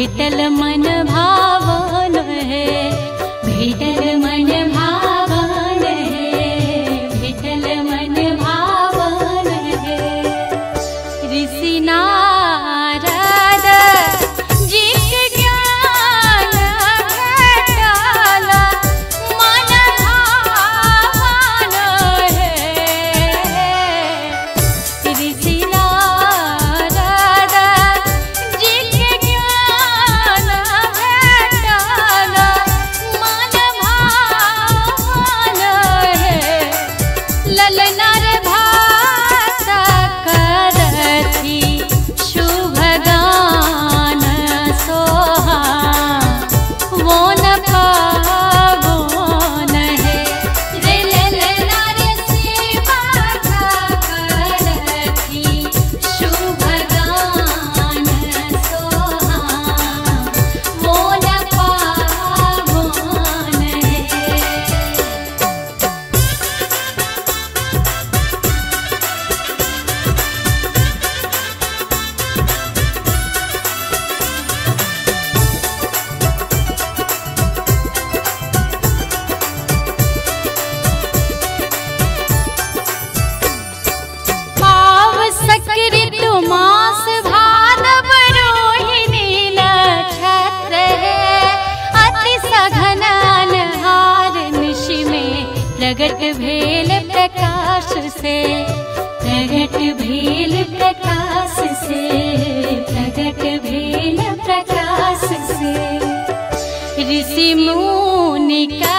भेटल मन भावन है, भेटल मन भावन है, भेटल मन भावन है। ऋषि नारद जी के ज्ञान भेटल मन भावन है। ऋषि नारद जी के ज्ञान भेटल मन भावन है। ललना रे भात करथी शुभ गान सोहा वोन पावन है। रे ललना रे सेवा करथी शुभ गान सोहा वोन पावन है। पाव सकृत मास भादव रोहिणी नक्षत्र है। अति सघन अन्हार निशि में प्रगट भेल प्रकाश से, प्रगट भेल प्रकाश से, प्रगट भेल प्रकाश से। ऋषि मुनि का